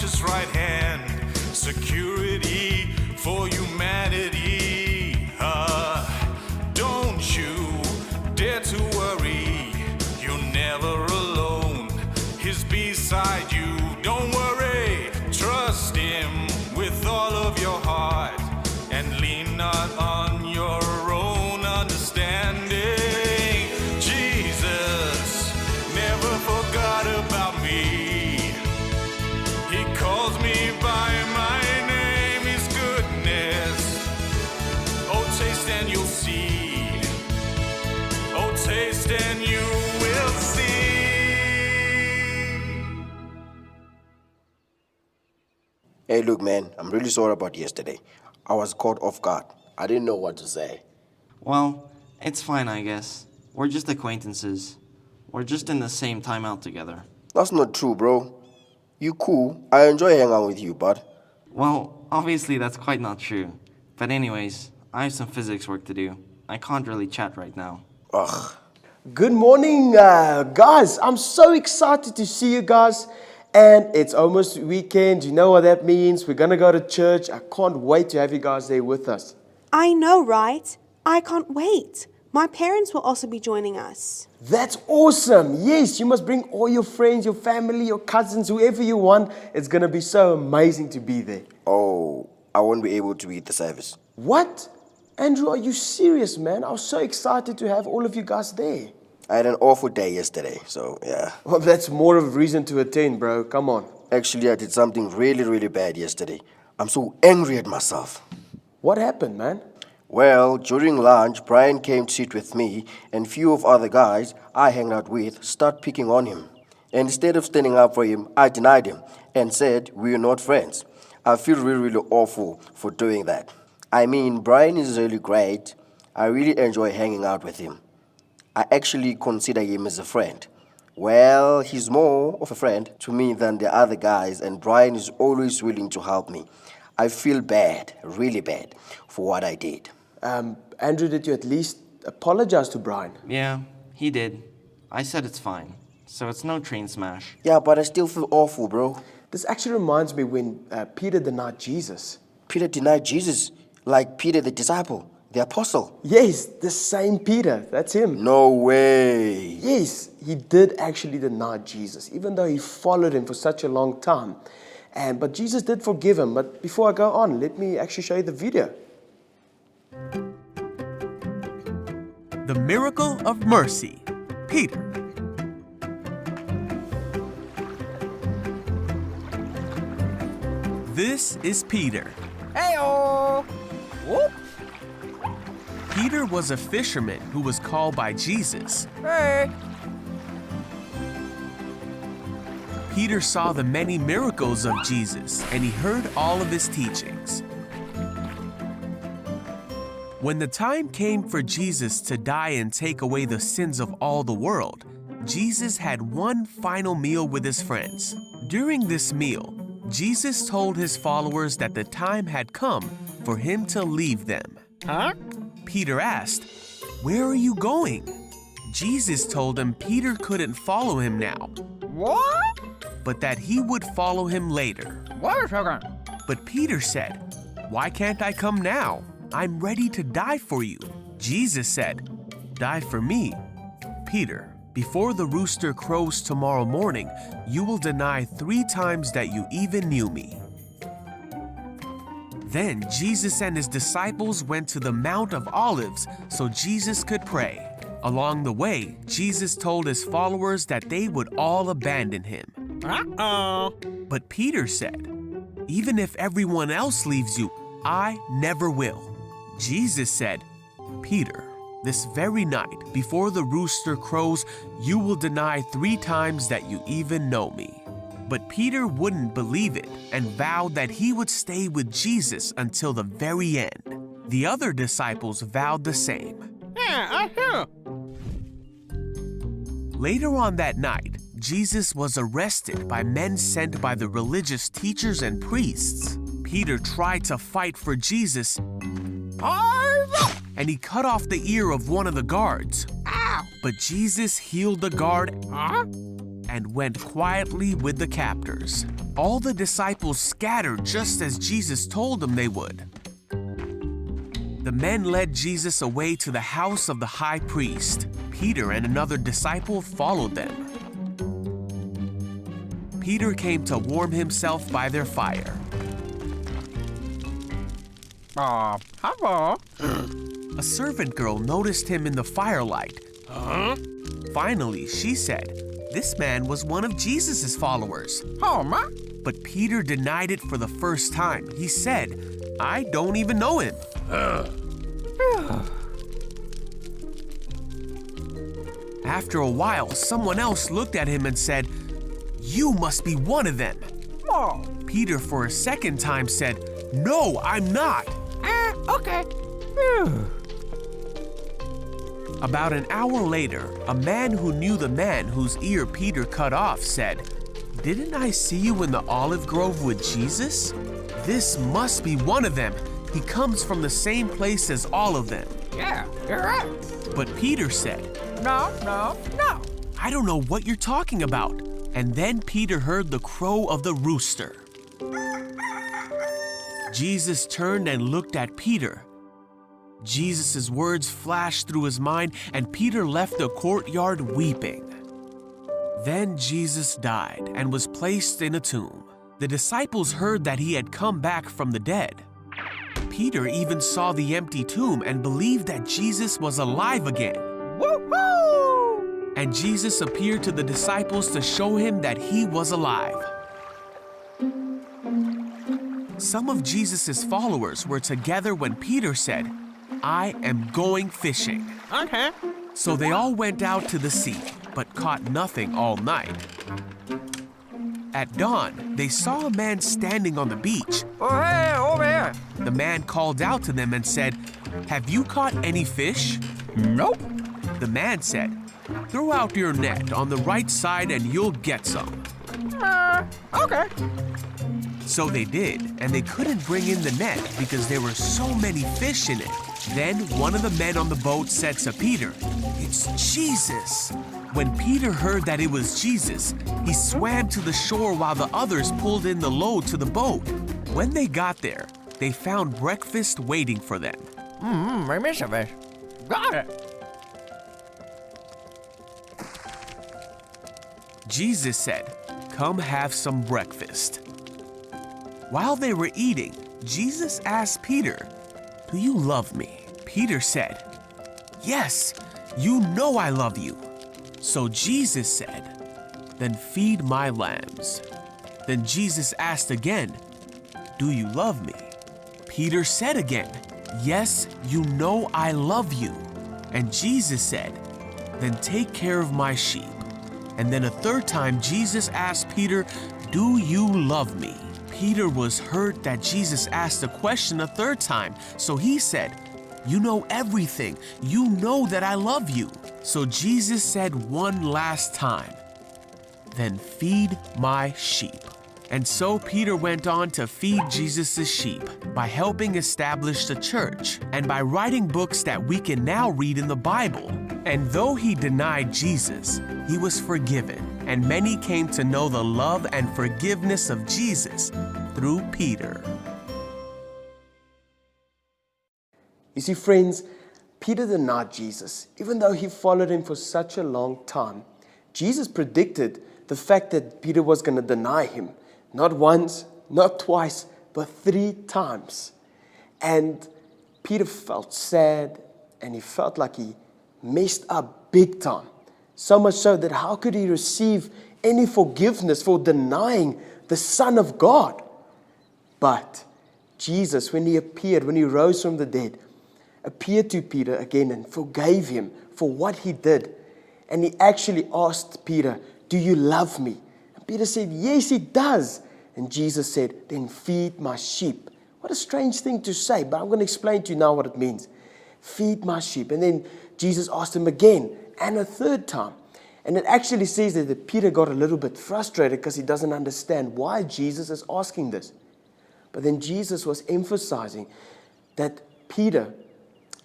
righteous right hand, security for humanity. Don't you dare to worry, you're never alone. He's beside you, don't worry. Trust him with all of your heart and lean not on your own understanding. Jesus never forgot about me. He calls me by my name, his goodness. Oh, taste and you'll see. Oh, taste and you will see. Hey, look, man, I'm really sorry about yesterday. I was caught off guard. I didn't know what to say. Well, it's fine, I guess. We're just acquaintances. We're just in the same timeout together. That's not true, bro. You cool. I enjoy hanging out with you, bud. Well, obviously that's quite not true. But anyways, I have some physics work to do. I can't really chat right now. Ugh. Good morning, guys. I'm so excited to see you guys. And it's almost weekend. You know what that means. We're going to go to church. I can't wait to have you guys there with us. I know, right? I can't wait. My parents will also be joining us. That's awesome. Yes, you must bring all your friends, your family, your cousins, whoever you want. It's going to be so amazing to be there. Oh, I won't be able to eat the service. What? Andrew, are you serious, man? I was so excited to have all of you guys there. I had an awful day yesterday, so yeah. Well, that's more of a reason to attend, bro. Come on. Actually, I did something really, really bad yesterday. I'm so angry at myself. What happened, man? Well, during lunch, Brian came to sit with me, and few of other guys I hang out with start picking on him. And instead of standing up for him, I denied him and said we're not friends. I feel really, really awful for doing that. I mean, Brian is really great. I really enjoy hanging out with him. I actually consider him as a friend. Well, he's more of a friend to me than the other guys, and Brian is always willing to help me. I feel bad, really bad, for what I did. Andrew, did you at least apologize to Brian? Yeah, he did. I said it's fine. So it's no train smash. Yeah, but I still feel awful, bro. This actually reminds me when Peter denied Jesus. Peter denied Jesus, like Peter the disciple, the apostle. Yes, the same Peter. That's him. No way. Yes, he did actually deny Jesus, even though he followed him for such a long time. But Jesus did forgive him. But before I go on, let me actually show you the video. The Miracle of Mercy, Peter. This is Peter. Hey-oh! Whoop! Peter was a fisherman who was called by Jesus. Hey! Peter saw the many miracles of Jesus, and he heard all of his teachings. When the time came for Jesus to die and take away the sins of all the world, Jesus had one final meal with his friends. During this meal, Jesus told his followers that the time had come for him to leave them. Huh? Peter asked, "Where are you going?" Jesus told him Peter couldn't follow him now, What? but that he would follow him later. Wait a second. But Peter said, "Why can't I come now? I'm ready to die for you." Jesus said, "Die for me? Peter, before the rooster crows tomorrow morning, you will deny 3 times that you even knew me." Then Jesus and his disciples went to the Mount of Olives so Jesus could pray. Along the way, Jesus told his followers that they would all abandon him. Uh-oh. But Peter said, "Even if everyone else leaves you, I never will." Jesus said, "Peter, this very night, before the rooster crows, you will deny 3 times that you even know me." But Peter wouldn't believe it and vowed that he would stay with Jesus until the very end. The other disciples vowed the same. Yeah, I hear. Later on that night, Jesus was arrested by men sent by the religious teachers and priests. Peter tried to fight for Jesus, and he cut off the ear of one of the guards. Ow! But Jesus healed the guard Huh? and went quietly with the captors. All the disciples scattered just as Jesus told them they would. The men led Jesus away to the house of the high priest. Peter and another disciple followed them. Peter came to warm himself by their fire. Hello. A servant girl noticed him in the firelight. Finally, she said, "This man was one of Jesus' followers." Home. But Peter denied it for the first time. He said, "I don't even know him." After a while, someone else looked at him and said, "You must be one of them." Oh. Peter, for a second time, said, "No, I'm not." Okay. About an hour later, a man who knew the man whose ear Peter cut off said, "Didn't I see you in the olive grove with Jesus? This must be one of them. He comes from the same place as all of them." Yeah, you're right. But Peter said, No. "I don't know what you're talking about." And then Peter heard the crow of the rooster. Jesus turned and looked at Peter. Jesus' words flashed through his mind, and Peter left the courtyard weeping. Then Jesus died and was placed in a tomb. The disciples heard that he had come back from the dead. Peter even saw the empty tomb and believed that Jesus was alive again. Woohoo! And Jesus appeared to the disciples to show him that he was alive. Some of Jesus' followers were together when Peter said, "I am going fishing." Okay. So they all went out to the sea, but caught nothing all night. At dawn, they saw a man standing on the beach. Oh, hey, over here. The man called out to them and said, "Have you caught any fish?" Nope. The man said, "Throw out your net on the right side and you'll get some." Okay. So they did, and they couldn't bring in the net because there were so many fish in it. Then one of the men on the boat said to Peter, "It's Jesus." When Peter heard that it was Jesus, he swam to the shore while the others pulled in the load to the boat. When they got there, they found breakfast waiting for them. I miss a fish. Got it. Jesus said, "Come have some breakfast." While they were eating, Jesus asked Peter, "Do you love me?" Peter said, "Yes, you know I love you." So Jesus said, "Then feed my lambs." Then Jesus asked again, "Do you love me?" Peter said again, "Yes, you know I love you." And Jesus said, "Then take care of my sheep." And then a third time, Jesus asked Peter, "Do you love me?" Peter was hurt that Jesus asked the question a third time, so he said, "You know everything. You know that I love you." So Jesus said one last time, "Then feed my sheep." And so Peter went on to feed Jesus' sheep by helping establish the church and by writing books that we can now read in the Bible. And though he denied Jesus, he was forgiven, and many came to know the love and forgiveness of Jesus through Peter. You see, friends, Peter denied Jesus. Even though he followed him for such a long time, Jesus predicted the fact that Peter was going to deny him. Not once, not twice, but 3 times. And Peter felt sad, and he felt like he messed up big time. So much so that how could he receive any forgiveness for denying the Son of God? But Jesus, when he appeared, when he rose from the dead, appeared to Peter again and forgave him for what he did. And he actually asked Peter, "Do you love me?" And Peter said, "Yes, he does." And Jesus said, "Then feed my sheep." What a strange thing to say, but I'm going to explain to you now what it means. Feed my sheep. And then Jesus asked him again, and a third time. And it actually says that Peter got a little bit frustrated because he doesn't understand why Jesus is asking this. But then Jesus was emphasizing that Peter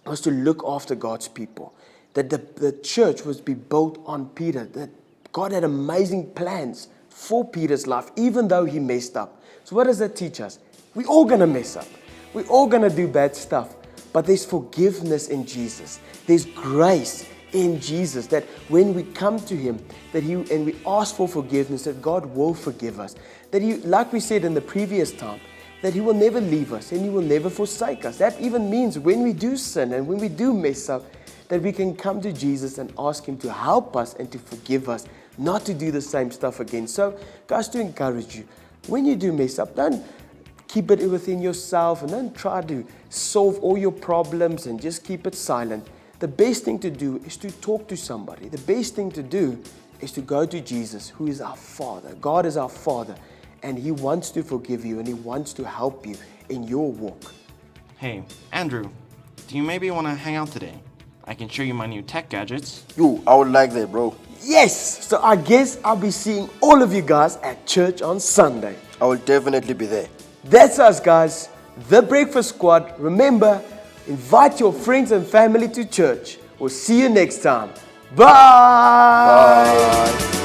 was to look after God's people, that the church was to be built on Peter, that God had amazing plans for Peter's life, even though he messed up. So what does that teach us? We're all going to mess up. We're all going to do bad stuff. But there's forgiveness in Jesus. There's grace in Jesus, that when we come to Him, and we ask for forgiveness, that God will forgive us. That He, like we said in the previous time, that He will never leave us and He will never forsake us. That even means when we do sin and when we do mess up, that we can come to Jesus and ask Him to help us and to forgive us, not to do the same stuff again. So, guys, to encourage you, when you do mess up, don't keep it within yourself and don't try to solve all your problems and just keep it silent. The best thing to do is to talk to somebody. The best thing to do is to go to Jesus, who is our Father. God is our Father, and He wants to forgive you and He wants to help you in your walk. Hey, Andrew, do you maybe want to hang out today? I can show you my new tech gadgets. Yo, I would like that, bro. Yes! So I guess I'll be seeing all of you guys at church on Sunday. I will definitely be there. That's us, guys. The Breakfast Squad. Remember, invite your friends and family to church. We'll see you next time. Bye! Bye.